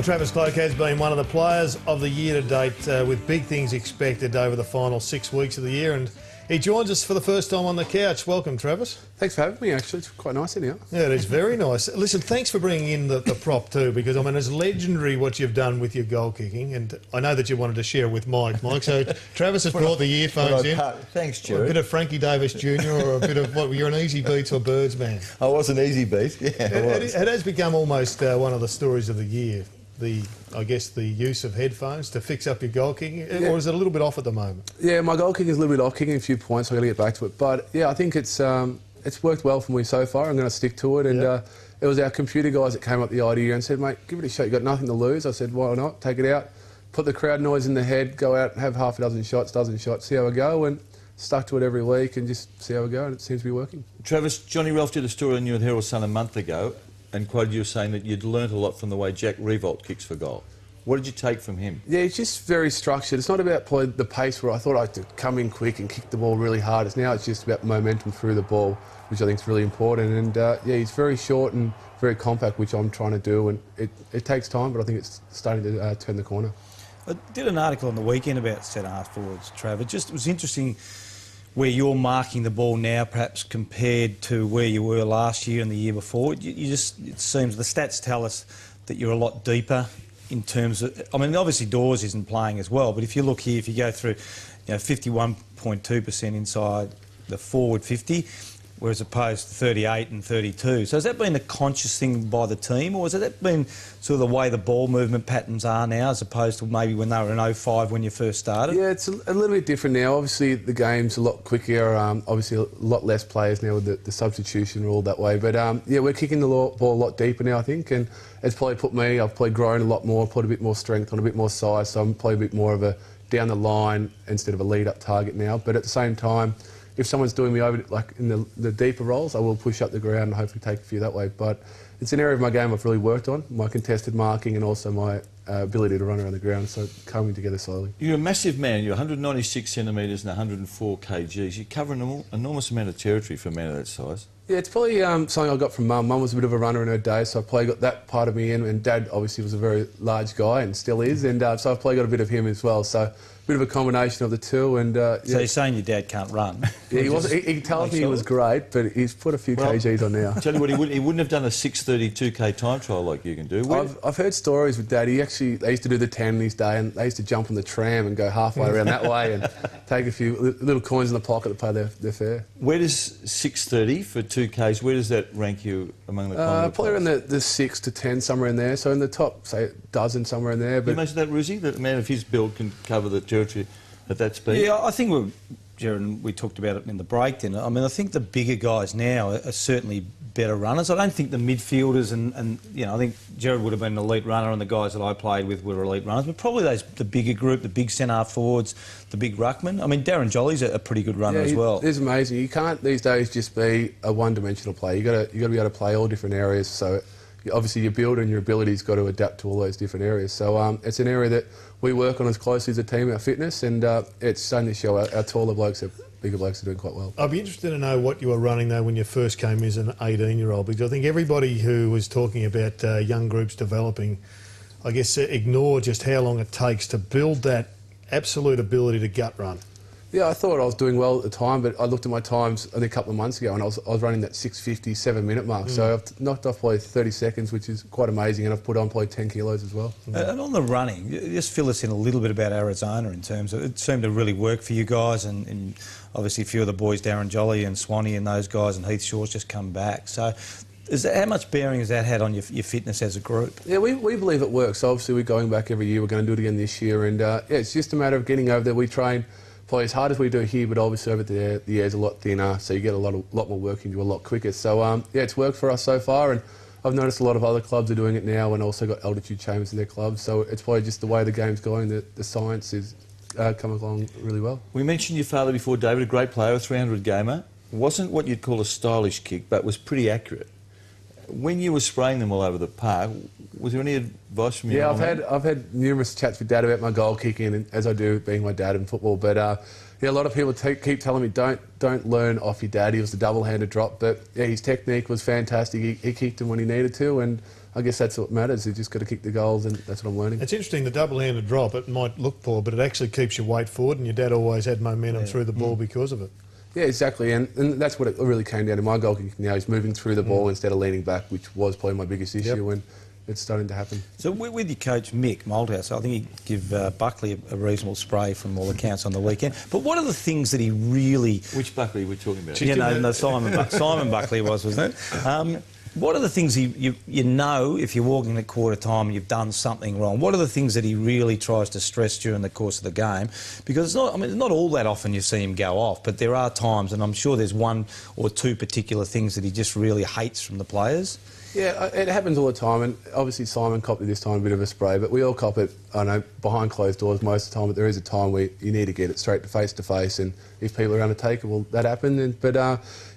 Well, Travis Cloke has been one of the players of the year to date, with big things expected over the final 6 weeks of the year, and he joins us for the first time on the couch. Welcome, Travis. Thanks for having me, actually. It's quite nice in here. Yeah, it is very nice. Listen, thanks for bringing in the prop too, because, I mean, it's legendary what you've done with your goal kicking, and I know that you wanted to share it with Mike. So Travis has brought the earphones in. Thanks, Jerry. A bit of Frankie Davis Jr. or a bit of, what, you're an easy beats or birds man? I was an easy beat, yeah. It has become almost one of the stories of the year. I guess the use of headphones to fix up your goal kicking, or is it a little bit off at the moment? Yeah, my goal kicking is a little bit off, kicking a few points, so I've got to get back to it. But yeah, I think it's worked well for me so far. I'm going to stick to it. And it was our computer guys that came up with the idea and said, mate, give it a shot. You've got nothing to lose. I said, why not? Take it out, put the crowd noise in the head, go out and have half a dozen shots, see how we go. And stuck to it every week and just see how we go, and it seems to be working. Travis, Johnny Ralph did a story on you at Herald Sun a month ago and quoted you saying that you'd learnt a lot from the way Jack Revolt kicks for goal. What did you take from him? Yeah, he's just very structured. It's not about the pace where I thought I had to come in quick and kick the ball really hard. It's just about momentum through the ball, which I think is really important. And yeah, he's very short and very compact, which I'm trying to do. And it takes time, but I think it's starting to turn the corner. I did an article on the weekend about centre-half forwards, Trav. It was interesting where you're marking the ball now, perhaps compared to where you were last year and the year before. It seems the stats tell us that you're a lot deeper in terms of, I mean, obviously Dawes isn't playing as well, but if you look here, if you go through, 51.2% inside the forward 50, whereas opposed to 38 and 32. So has that been a conscious thing by the team, or has that been sort of the way the ball movement patterns are now, as opposed to maybe when they were in 05 when you first started? Yeah, it's a little bit different now. Obviously, the game's a lot quicker. Obviously, a lot less players now with the substitution rule that way. But yeah, we're kicking the ball a lot deeper now, I think, and it's probably put me. I've probably grown a lot more, put a bit more strength on, a bit more size. So I'm probably a bit more of a down the line instead of a lead up target now. But at the same time, if someone's doing me over, like in the deeper roles, I will push up the ground and hopefully take a few that way. But it's an area of my game I've really worked on, my contested marking and also my ability to run around the ground, so coming together slowly. You're a massive man. You're 196 centimetres and 104 kgs. You cover an enormous amount of territory for a man of that size. Yeah, it's probably something I got from Mum. Mum was a bit of a runner in her day, so I probably got that part of me in, and Dad obviously was a very large guy and still is, and so I've probably got a bit of him as well. So a bit of a combination of the two. And so you're saying your dad can't run? Yeah, he tells me he was great, but he's put a few kgs on now. Tell you what, he wouldn't have done a 6:32k time trial like you can do. I've heard stories with Dad. They used to do the 10 in his day, and they used to jump on the tram and go halfway around that way and take a few little coins in the pocket to pay their fare. Where does 6:30 for 2Ks, where does that rank you among the common probably around the 6 to 10, somewhere in there. So in the top, say, dozen, somewhere in there. But you imagine that, Ruzzy, that a man of his build can cover the territory at that speed? Yeah, I think Jared, we talked about it in the break then. I mean, I think the bigger guys now are certainly better runners. I don't think the midfielders and I think Jared would have been an elite runner, and the guys that I played with were elite runners, but probably the bigger group, the big centre-half forwards, the big ruckman. I mean, Darren Jolly's a pretty good runner as well. It's amazing. You can't these days just be a one-dimensional player. You got to be able to play all different areas. So obviously your build and your ability's got to adapt to all those different areas. So it's an area that we work on as closely as a team, our fitness, and it's starting to show our taller blokes, bigger blokes are doing quite well. I'd be interested to know what you were running, though, when you first came as an 18-year-old, because I think everybody who was talking about young groups developing, I guess, ignore just how long it takes to build that absolute ability to gut run. Yeah, I thought I was doing well at the time, but I looked at my times only a couple of months ago and I was running that 6:50, 7-minute mark. So I've knocked off probably 30 seconds, which is quite amazing, and I've put on probably 10 kilos as well. And on the running, just fill us in a little bit about Arizona in terms of, it seemed to really work for you guys, and obviously a few of the boys, Darren Jolly and Swanee and those guys, and Heath Shaw's just come back. So how much bearing has that had on your fitness as a group? Yeah, we believe it works. Obviously, we're going back every year. We're going to do it again this year, and yeah, it's just a matter of getting over there. We train probably as hard as we do here, but obviously over there the air's a lot thinner, so you get a lot more work into a lot quicker. So yeah, it's worked for us so far, and I've noticed a lot of other clubs are doing it now, and also got altitude chambers in their clubs. So it's probably just the way the game's going, the science is come along really well. We mentioned your father before, David, a great player, a 300 gamer. Wasn't what you'd call a stylish kick, but was pretty accurate. When you were spraying them all over the park, was there any advice from you? Yeah, I've had numerous chats with Dad about my goal kicking, and as I do, being my dad in football. But yeah, a lot of people keep telling me don't learn off your dad. He was the double-handed drop, but yeah, his technique was fantastic. He kicked him when he needed to, and I guess that's what matters. You just got to kick the goals, and that's what I'm learning. It's interesting, the double-handed drop, it might look poor, but it actually keeps your weight forward, and your dad always had momentum through the ball because of it. Yeah, exactly, and that's what it really came down to. My goal kick now is moving through the ball instead of leaning back, which was probably my biggest issue when it's starting to happen. So with your coach Mick Malthouse, I think he gave Buckley a reasonable spray from all accounts on the weekend. But what are the things that he really... Which Buckley are we talking about? No, Simon Buckley wasn't it? What are the things you know if you're walking at quarter time and you've done something wrong? What are the things that he really tries to stress during the course of the game? Because it's not, it's not all that often you see him go off, but there are times, and I'm sure there's one or two particular things that he just really hates from the players. Yeah, it happens all the time, and obviously Simon copped it this time, a bit of a spray, but we all cop it, I know, behind closed doors most of the time, but there is a time where you need to get it straight to face, and if people are going to take it, well, that happened. But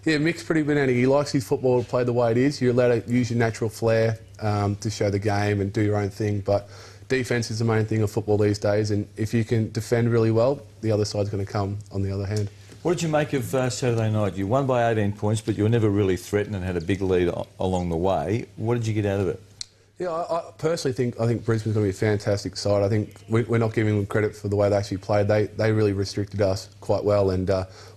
yeah, Mick's pretty banana. He likes his football to play the way it is. You're allowed to use your natural flair to show the game and do your own thing, but defence is the main thing of football these days, and if you can defend really well, the other side's going to come on the other hand. What did you make of Saturday night? You won by 18 points, but you were never really threatened and had a big lead along the way. What did you get out of it? Yeah, I personally think Brisbane's going to be a fantastic side. I think we're not giving them credit for the way they actually played. They really restricted us quite well, and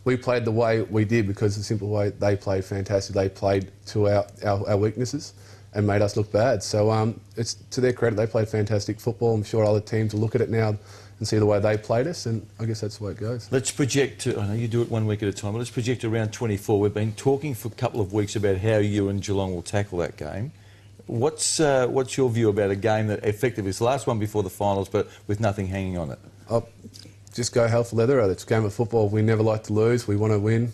we played the way we did because the simple way they played fantastic. They played to our weaknesses and made us look bad. So it's to their credit, they played fantastic football. I'm sure other teams will look at it now and see the way they played us, and I guess that's the way it goes. Let's project to, I know you do it 1 week at a time, but let's project to round 24. We've been talking for a couple of weeks about how you and Geelong will tackle that game. What's your view about a game that effectively is the last one before the finals, but with nothing hanging on it? Just go hell for leather. It's a game of football. We never like to lose. We want to win.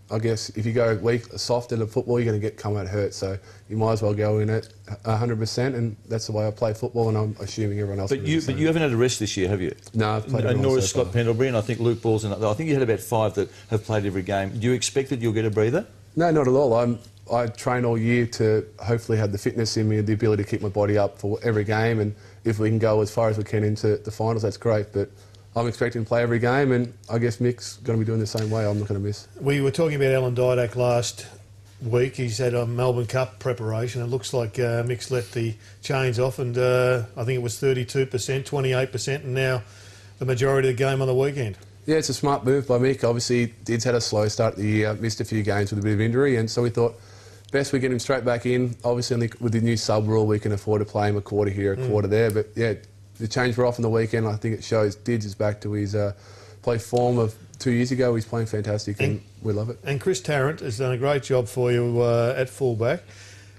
I guess if you go weak, soft in football, you're going to come out hurt. So you might as well go in it 100%, and that's the way I play football, and I'm assuming everyone else. But you haven't had a rest this year, have you? No, I've played and nor has Scott Pendlebury, and I think Luke Ball's another. I think you had about 5 that have played every game. Do you expect that you'll get a breather? No, not at all. I train all year to hopefully have the fitness in me and the ability to keep my body up for every game, and if we can go as far as we can into the finals, that's great. But I'm expecting to play every game, and I guess Mick's going to be doing the same way. I'm not going to miss. We were talking about Alan Didak last week. He's had a Melbourne Cup preparation. It looks like Mick's let the chains off, and I think it was 32%, 28%, and now the majority of the game on the weekend. Yeah, it's a smart move by Mick. Obviously, Did's had a slow start to the year, missed a few games with a bit of injury, and so we thought best we get him straight back in. Obviously, with the new sub rule, we can afford to play him a quarter here, a quarter there, but yeah, the change were off on the weekend. I think it shows Dids is back to his play form of 2 years ago. He's playing fantastic, and we love it. And Chris Tarrant has done a great job for you at fullback.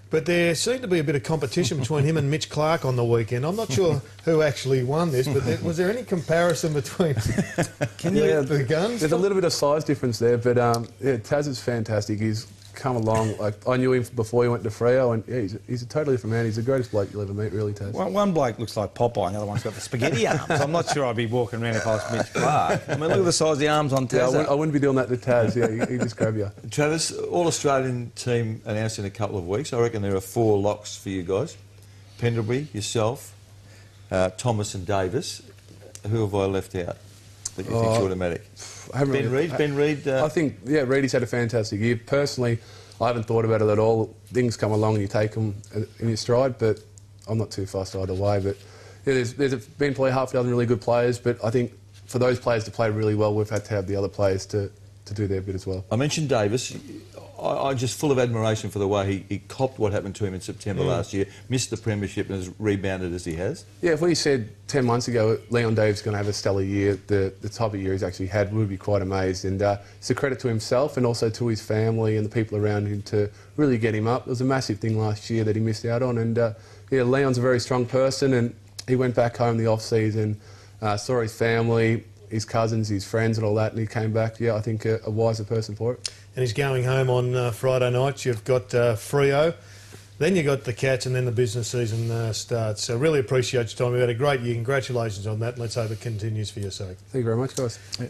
But there seemed to be a bit of competition between him and Mitch Clark on the weekend. I'm not sure who actually won this, but was there any comparison between the guns? There's a little bit of size difference there, but yeah, Taz is fantastic. He's come along. Like, I knew him before he went to Freo, and yeah, he's a totally different man. He's the greatest bloke you'll ever meet, really, Taz. One bloke looks like Popeye, and the other one's got the spaghetti arms. I'm not sure I'd be walking around if I was Mitch Clark. I mean, look at the size of the arms on Taz. Yeah, I wouldn't be doing that to Taz. Yeah, he'd just grab you. Travis, All-Australian team announced in a couple of weeks. I reckon there are 4 locks for you guys. Pendlebury, yourself, Thomas and Davis. Who have I left out that you think's automatic? Ben Reid. I think, yeah, Reedy's had a fantastic year. Personally, I haven't thought about it at all. Things come along and you take them in your stride, but I'm not too fussed either way. But yeah, there's been probably half a dozen really good players, but I think for those players to play really well, we've had to have the other players to do their bit as well. I mentioned Davis. I'm just full of admiration for the way he copped what happened to him in September last year, missed the premiership and has rebounded as he has. Yeah, if we said 10 months ago Leon Davis is going to have a stellar year, the type of year he's actually had, we would be quite amazed. And it's a credit to himself and also to his family and the people around him to really get him up. It was a massive thing last year that he missed out on. And yeah, Leon's a very strong person, and he went back home the off-season, saw his family, his cousins, his friends and all that, and he came back, yeah, I think a wiser person for it. And he's going home on Friday night. You've got Freo, then you've got the Cats, and then the business season starts. So really appreciate your time. You've had a great year. Congratulations on that, and let's hope it continues for your sake. Thank you very much, guys. Yeah.